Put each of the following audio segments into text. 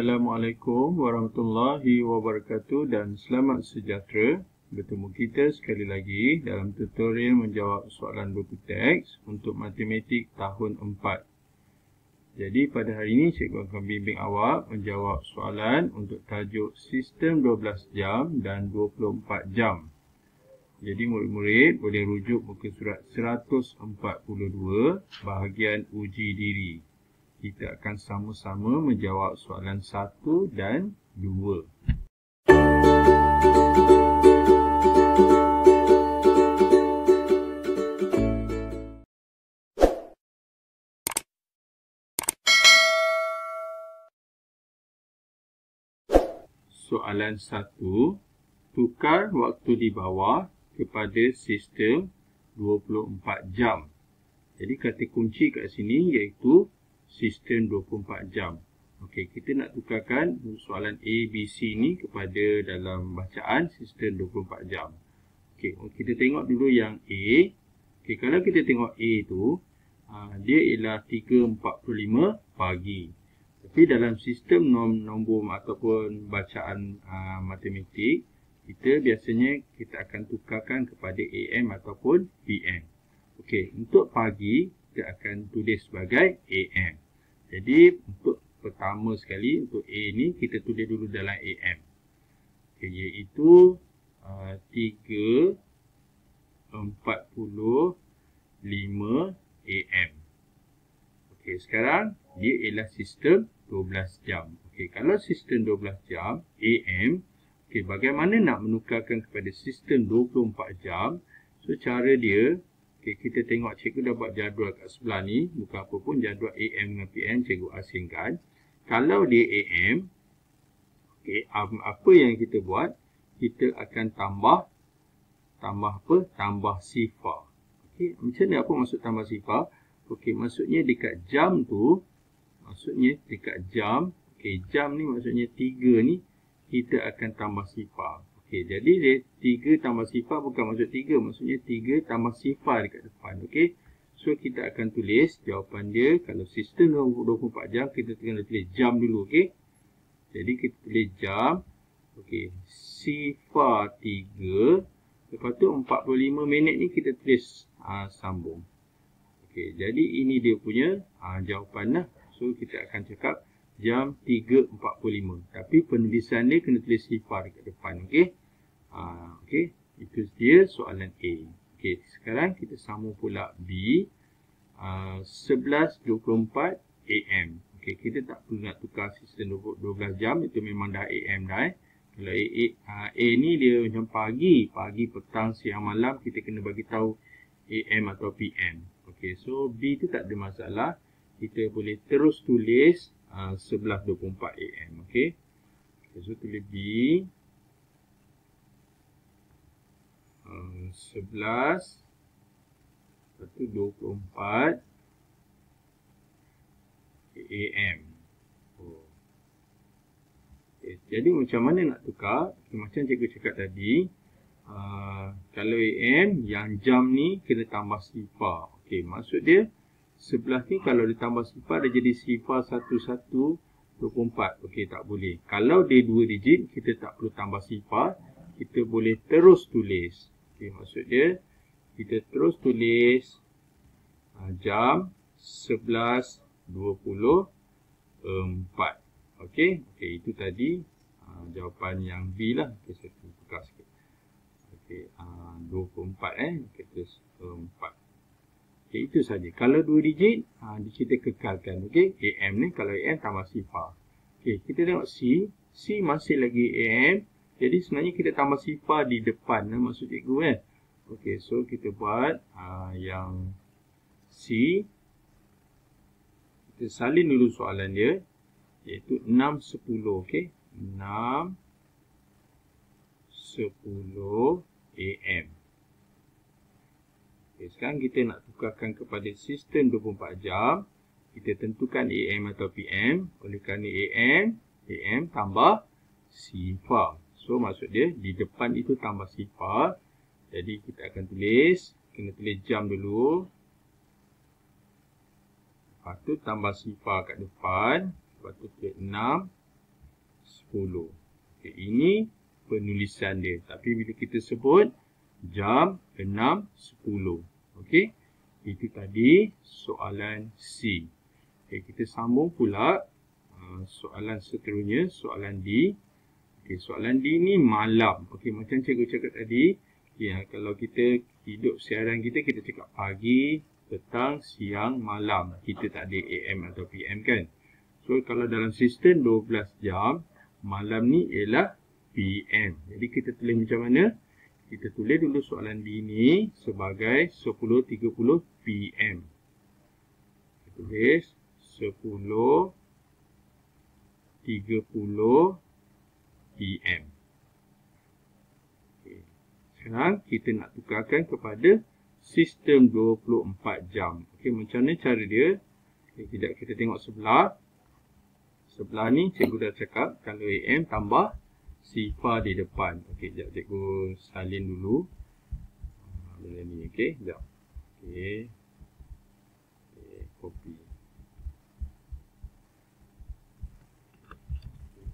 Assalamualaikum warahmatullahi wabarakatuh dan selamat sejahtera. Bertemu kita sekali lagi dalam tutorial menjawab soalan buku teks untuk matematik tahun 4. Jadi pada hari ini cikgu akan bimbing awak menjawab soalan untuk tajuk sistem 12 jam dan 24 jam. Jadi murid-murid boleh rujuk muka surat 142 bahagian uji diri. Kita akan sama-sama menjawab soalan 1 dan 2. Soalan 1. Tukar waktu di bawah kepada sistem 24 jam. Jadi kata kunci kat sini iaitu sistem 24 jam. Okey, kita nak tukarkan soalan A, B, C ni kepada dalam bacaan sistem 24 jam. Okey, kita tengok dulu yang A. Okey, kalau kita tengok A tu, dia ialah 3.45 pagi. Tapi dalam sistem nombor ataupun bacaan matematik, kita biasanya kita akan tukarkan kepada AM ataupun PM. Okey, untuk pagi, kita akan tulis sebagai AM. Jadi, untuk pertama sekali, untuk A ni, kita tulis dulu dalam AM. Okay, iaitu 3.45 AM. Okey, sekarang, dia ialah sistem 12 jam. Okey, kalau sistem 12 jam, AM, okey, bagaimana nak menukarkan kepada sistem 24 jam? So, cara dia, okay, kita tengok cikgu dah buat jadual kat sebelah ni. Bukan apa pun jadual AM dengan PM cikgu asingkan. Kalau dia AM, okay, apa yang kita buat? Kita akan tambah apa? Tambah sifar. Okay, macam ni apa maksud tambah sifar? Okay, maksudnya dekat jam tu, maksudnya dekat jam, okay, jam ni maksudnya 3 ni, kita akan tambah sifar. Okey, jadi dia 3 tambah sifar bukan maksud 3. Maksudnya 3 tambah sifar dekat depan. Okey. So, kita akan tulis jawapan dia. Kalau sistem 24 jam, kita kena tulis jam dulu. Okey. Jadi, kita tulis jam. Okey. Sifar 3. Lepas tu 45 minit ni kita tulis sambung. Okey. Jadi, ini dia punya jawapan lah. So, kita akan cakap jam 3.45. Tapi penulisan dia kena tulis sifar dekat depan. Okey. Okey, itu dia soalan A. Okey, sekarang kita sambung pula B. 11.24 AM. Okey, kita tak perlu nak tukar sistem 12 jam. Itu memang dah AM dah. Kalau A ni dia macam pagi, petang, siang, malam. Kita kena bagi tahu AM atau PM. Okey, so B tu tak ada masalah. Kita boleh terus tulis 11.24 AM. Okey, so tulis B. 11 24 AM. Okay, jadi macam mana nak tukar? Okay, macam cikgu cakap tadi, kalau AM yang jam ni kena tambah sifar. Okey, maksud dia 11 ni kalau ditambah sifar dia jadi sifar 1124. Okey, tak boleh. Kalau dia 2 digit kita tak perlu tambah sifar, kita boleh terus tulis. Okay, maksud dia, kita terus tulis jam 11.24. Okey, itu tadi jawapan yang B lah. Okay, saya tukar sikit. Okey, 24 kita tulis 4. Okey, itu saja. Kalau 2 digit, kita kekalkan. Okey, AM ni kalau AM tambah sifar. Okey, kita tengok C. C masih lagi AM. Jadi sebenarnya kita tambah sifar di depan, maksud cikgu kan. Okey, so kita buat yang C. Kita salin dulu soalan dia, iaitu 6.10. Okey, 6.10 AM. Okey, sekarang kita nak tukarkan kepada sistem 24 jam. Kita tentukan AM atau PM. Oleh kerana AM tambah sifar. So, maksud dia, di depan itu tambah sifar. Jadi, kita akan tulis. Kena tulis jam dulu. Lepas tu, tambah sifar kat depan. Lepas tu, tulis 6. Okey, ini penulisan dia. Tapi bila kita sebut jam 6.10. Okey. Itu tadi soalan C. Okey, kita sambung pula soalan seterusnya, soalan D. Okey, soalan D ni malam. Okey, macam cikgu cakap tadi, ya, kalau kita hidup siaran kita cakap pagi, petang, siang, malam. Kita tak ada AM atau PM kan. So, kalau dalam sistem 12 jam, malam ni ialah PM. Jadi, kita tulis macam mana? Kita tulis dulu soalan D ni sebagai 10.30 PM. Kita tulis 10.30 PM. Okay. Sekarang kita nak tukarkan kepada sistem 24 jam. Okey, macam mana cara dia? Okay, sekejap kita tengok sebelah. Sebelah ni cikgu dah cakap kalau AM tambah sifar di depan. Okey, sekejap cikgu salin dulu. Benda ni, okey, sekejap. Okey. Okay, copy.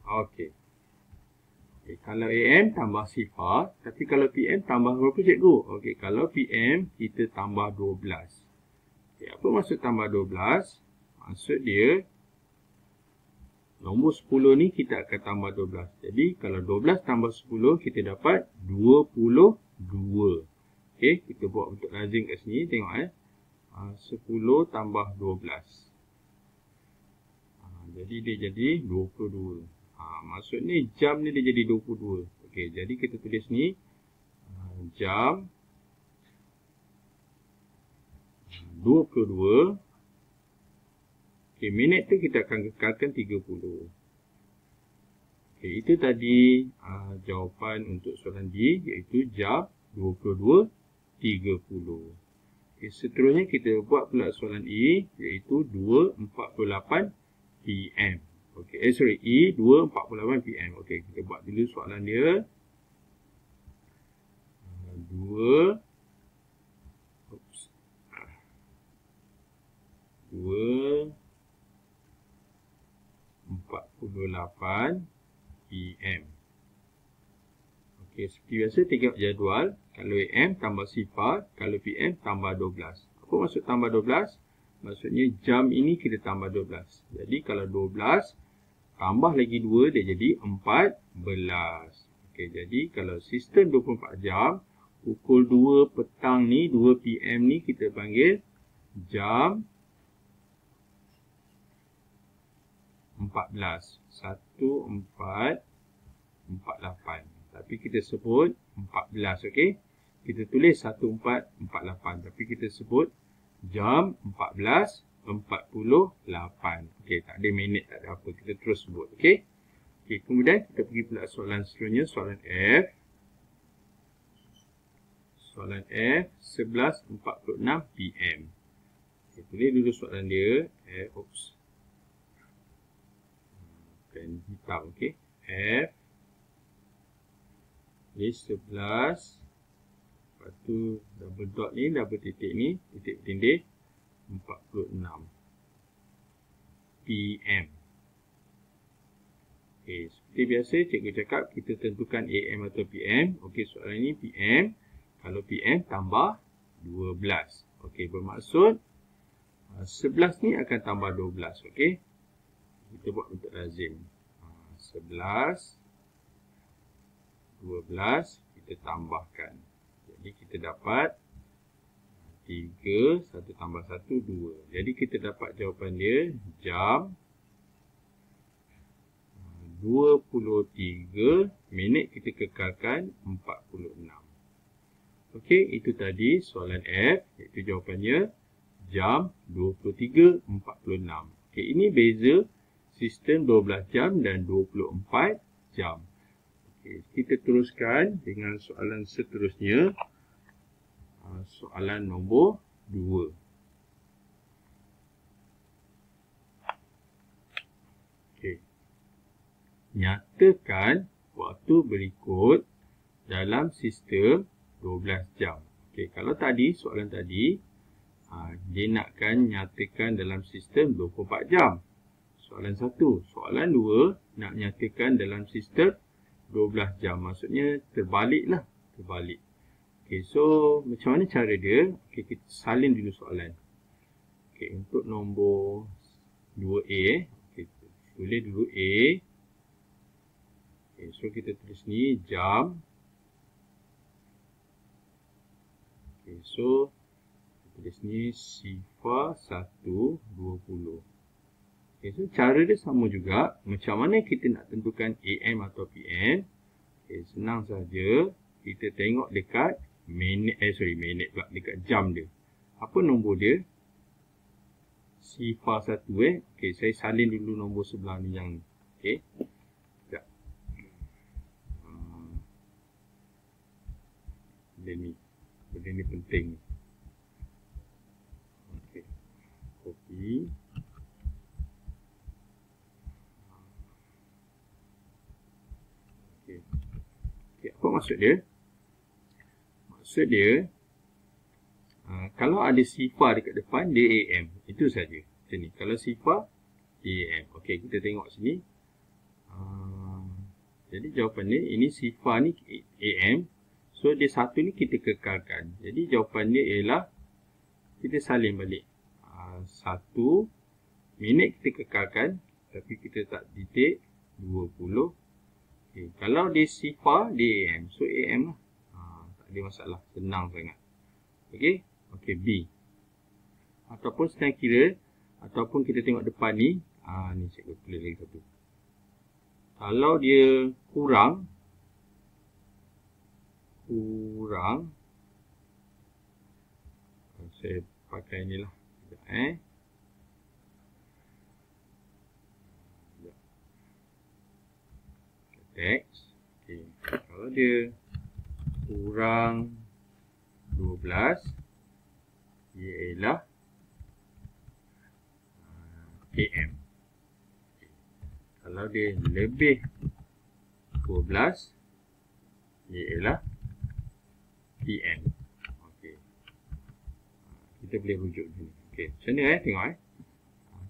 Okey. Okay, kalau AM tambah sifar, tapi kalau PM tambah berapa cikgu? Okey, kalau PM kita tambah 12. Okey, apa maksud tambah 12? Maksud dia nombor 10 ni kita akan tambah 12. Jadi kalau 12 tambah 10 kita dapat 22. Okey, kita buat bentuk lazim kat sini, tengok 10 tambah 12. Jadi dia jadi 22. Maksudnya jam ni dia jadi 22. Okey, jadi kita tulis ni jam 22. Okey, minit tu kita akan kekalkan 30. Okey, itu tadi jawapan untuk soalan D, iaitu jam 22.30. Okey, seterusnya kita buat pula soalan E, iaitu 2.48 PM. Okey, E 2.48 PM. Okey, kita buat dulu soalan dia. 2.48 PM. Okey, seperti biasa tengok jadual. Kalau AM tambah sifar, kalau PM tambah 12. Apa maksud tambah 12? Maksudnya jam ini kita tambah 12. Jadi kalau 12 tambah lagi 2, dia jadi 14. Okey, jadi kalau sistem 24 jam, pukul 2 petang ni, 2 PM ni kita panggil jam 14. 1448. Tapi kita sebut 14, okey? Kita tulis 1448, tapi kita sebut jam 14.48. Okey, tak ada minit, tak ada apa. Kita terus sebut, okey? Okey, kemudian kita pergi pula soalan seterusnya, soalan F. Soalan F, 11.46 PM. Okey, tulis dulu soalan dia. Pen hitam, okey. F. Ini 11. Lepas tu double dot ni, double titik ni, titik bertindih 46 PM. Okey, seperti biasa cikgu cakap kita tentukan AM atau PM. Okey, soalan ni PM. Kalau PM tambah 12. Okey, bermaksud 11 ni akan tambah 12, okey. Kita buat bentuk lazim. 11 12 kita tambahkan. Jadi kita dapat 3, 1 tambah 1, 2. Jadi kita dapat jawapan dia jam 23, minit kita kekalkan 46. Okey, itu tadi soalan F, iaitu jawapannya jam 23.46. Okey, ini beza sistem 12 jam dan 24 jam. Okey, kita teruskan dengan soalan seterusnya. Soalan nombor 2. Okey. Nyatakan waktu berikut dalam sistem 12 jam. Okey, kalau tadi soalan tadi dia nakkan nyatakan dalam sistem 24 jam. soalan 1. Soalan 2 nak nyatakan dalam sistem 12 jam. Maksudnya terbaliklah. Terbalik. Okey, so macam mana cara dia? Okey, kita salin dulu soalan. Okey, untuk nombor 2A, okey, tulis dulu A. Okey, so kita tulis ni jam. Okey, so tulis ni sifar 1:20. Okay, so cara dia sama juga. Macam mana kita nak tentukan AM atau PM? Okay, senang saja. Kita tengok dekat minit pula, dekat jam dia. Apa nombor dia? Sifar 1 Okay, saya salin dulu nombor sebelah ni yang ni. Okay. Sekejap. Benda ni penting. Okay. Copy. Okay, apa maksud dia? Maksud dia, kalau ada sifar dekat depan, dia AM. Itu saja. Macam ni. Kalau sifar, dia AM. Okey, kita tengok sini. Jadi jawapan dia, ini sifar ni AM. So, dia satu ni kita kekalkan. Jadi jawapan dia ialah, kita salin balik. 1 minit kita kekalkan, tapi kita tak titik 20. Okay. Kalau dia sifar, dia AM. So, AM lah. Tak ada masalah. Senang sangat. Okey. Okey, B. Ataupun sedang kira. Ataupun kita tengok depan ni. Ni cikgu tulis lagi satu. Kalau dia kurang. Saya pakai ni lah. Sekejap, teks. Okay. Kalau dia kurang 12, ia ialah AM. Okay. Kalau dia lebih 12, ia ialah PM. Okay. Kita boleh rujuk dulu. Okay. Macam mana tengok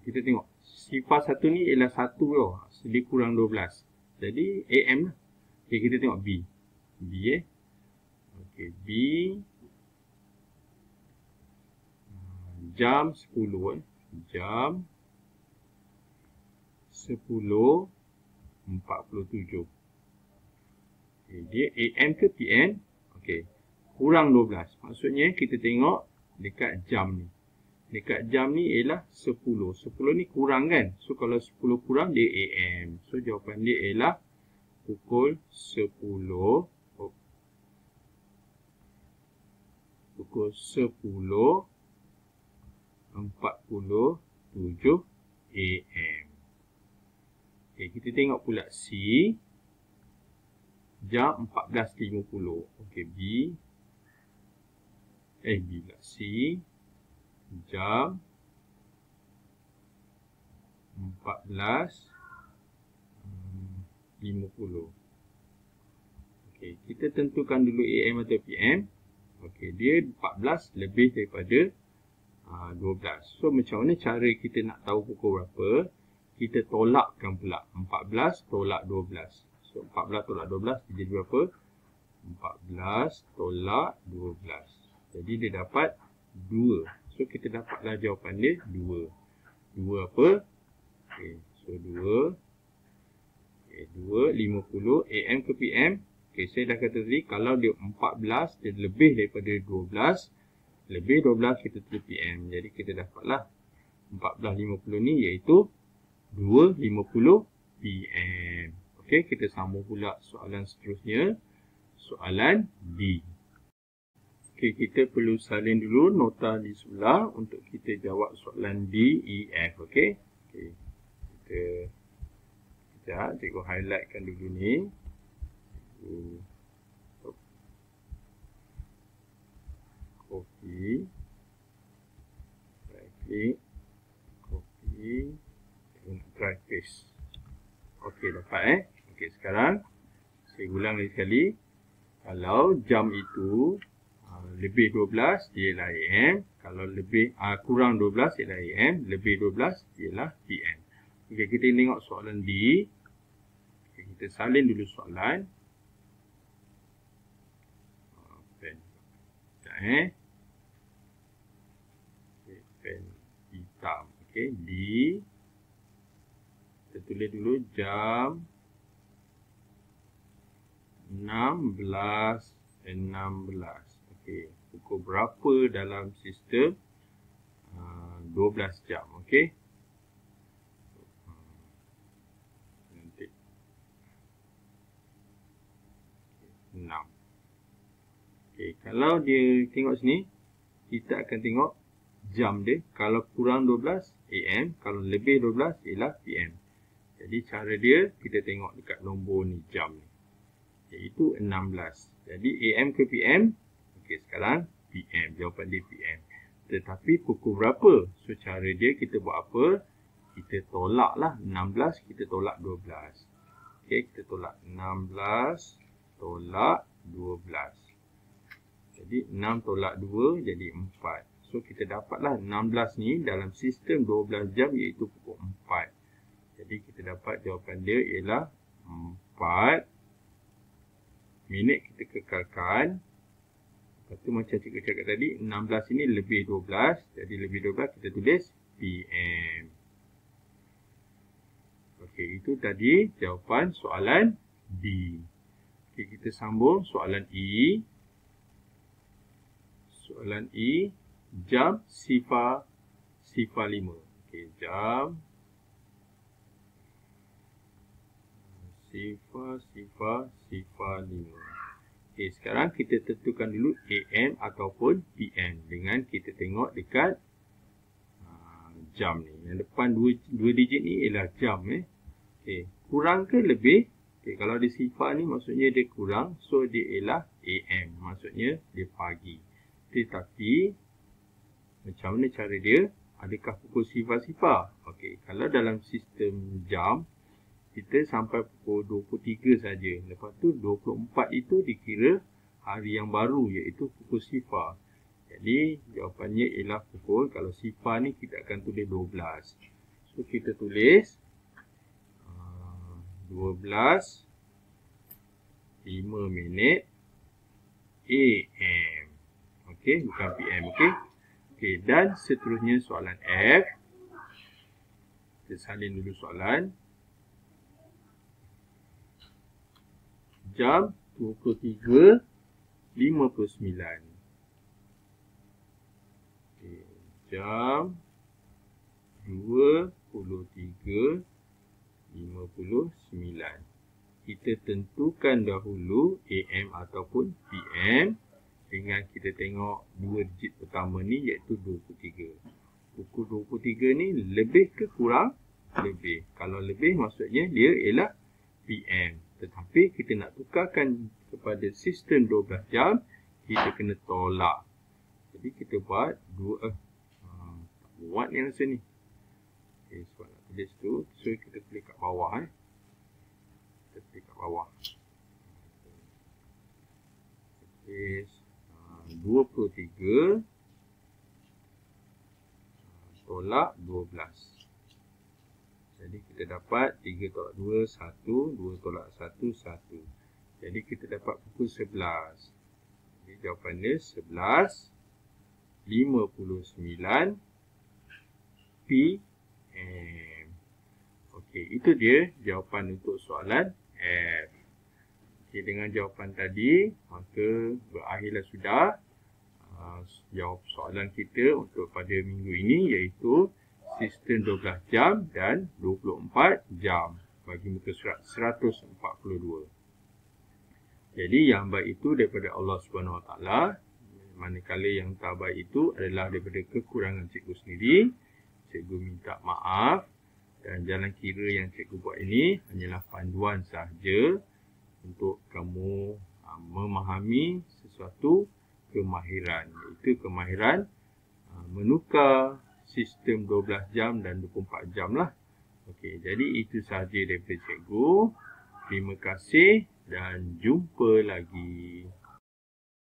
kita tengok. Sifar 1 ni ialah 1 tau. Dia kurang 12. Jadi AM lah. Okay, kita tengok B. B okay, B. Jam 10 Jam 10:47. Okay, dia AM ke PM? Okay. Kurang 12. Maksudnya kita tengok dekat jam ni. Dekat jam ni ialah 10. 10 ni kurang kan? So, kalau 10 kurang, dia AM. So, jawapan dia ialah pukul 10. Pukul 10:47 AM. Okay, kita tengok pula C. Jam 14.50. Okay, B pula C. Jam 14.50. Okey, kita tentukan dulu AM atau PM. Okey, dia 14 lebih daripada 12. So, macam mana cara kita nak tahu pukul berapa? Kita tolakkan pula. 14 tolak 12. So, 14 tolak 12 jadi berapa? 14 tolak 12. Jadi, dia dapat 2. So, kita dapatlah jawapan dia 2. 2 apa? Okay, so 2. Okay, 2, 50. AM ke PM? Okay, saya dah kata tadi, kalau dia 14, dia lebih daripada 12. Lebih 12, kita tulis PM. Jadi, kita dapatlah 14.50 ni iaitu 2.50 PM. Okay, kita sambung pula soalan seterusnya. Soalan D. Okay, kita perlu salin dulu nota di sebelah untuk kita jawab soalan D, E, F. Okay. Okay. Kita cikgu highlightkan dulu ni. Copy. Right click. Copy. Try paste. Okay, dapat Okay, sekarang saya ulang lagi sekali. Kalau jam itu lebih 12 ialah AM. Kalau lebih kurang 12 ialah AM. Lebih 12 ialah PM. Okey, kita tengok soalan D. Okay, kita salin dulu soalan. Pen. Sekejap Okay, pen hitam. Okey, D. Kita tulis dulu jam 16. Okey, pukul berapa dalam sistem 12 jam. Okey. Nanti 6. Okey, kalau dia tengok sini, kita akan tengok jam dia. Kalau kurang 12 AM, kalau lebih 12 ialah PM. Jadi cara dia, kita tengok dekat nombor ni jam ni, iaitu 16. Jadi AM ke PM? Okey, sekarang PM. Jawapan dia PM. Tetapi pukul berapa? So cara dia, kita buat apa? Kita tolak lah 16, kita tolak 12. Okey, kita tolak 16 tolak 12. Jadi 6 tolak 2 jadi 4. So kita dapatlah 16 ni dalam sistem 12 jam iaitu pukul 4. Jadi kita dapat jawapan dia ialah 4 minit. Kita kekalkan. Lepas tu macam cikgu cakap tadi, 16 ini lebih 12. Jadi lebih 12 kita tulis PM. Okey, itu tadi jawapan soalan D. Okey, kita sambung soalan E. Soalan E, jam sifar 5. Okey, jam sifar 5. Okey, sekarang kita tentukan dulu AM ataupun PM dengan kita tengok dekat jam ni. Yang depan dua digit ni ialah jam. Okey, kurang ke lebih? Okey, kalau dia sifar ni maksudnya dia kurang, so dia ialah AM, maksudnya dia pagi. Tetapi macam mana cara dia? Adakah pukul sifar-sifar? Okey, kalau dalam sistem jam, kita sampai pukul 23 saja. Lepas tu 24 itu dikira hari yang baru, iaitu pukul sifar. Jadi jawapannya ialah pukul, kalau sifar ni kita akan tulis 12. So kita tulis 12 5 minit AM. Okey, bukan PM. Okey. Okey, dan seterusnya soalan F. Kita salin dulu soalan. Jam 23.59. Okay, jam 23.59. Kita tentukan dahulu AM ataupun PM dengan kita tengok dua digit pertama ni, iaitu 23. Pukul 23 ni lebih ke kurang? Lebih. Kalau lebih maksudnya dia ialah PM. Tetapi kita nak tukarkan kepada sistem 12 jam, kita kena tolak. Jadi kita buat buat ni rasa ni. Okay, sebab nak tulis tu, so kita tulis kat bawah. Kita tulis kat bawah. Okay, 23 tolak 12. Jadi kita dapat 3 tolak 2, 1. 2 tolak 1, 1. Jadi kita dapat pukul 11. Jadi jawapan dia 11.59 PM. Okey, itu dia jawapan untuk soalan F. Okey, dengan jawapan tadi, maka berakhirlah sudah jawab soalan kita untuk pada minggu ini, iaitu sistem 12 jam dan 24 jam bagi muka surat 142. Jadi yang baik itu daripada Allah Subhanahu Wa Taala, manakala yang tak baik itu adalah daripada kekurangan cikgu sendiri. Cikgu minta maaf, dan jalan kira yang cikgu buat ini hanyalah panduan sahaja untuk kamu memahami sesuatu kemahiran, iaitu kemahiran menukar sistem 12 jam dan 24 jam lah. Okey, jadi itu sahaja daripada cikgu. Terima kasih dan jumpa lagi.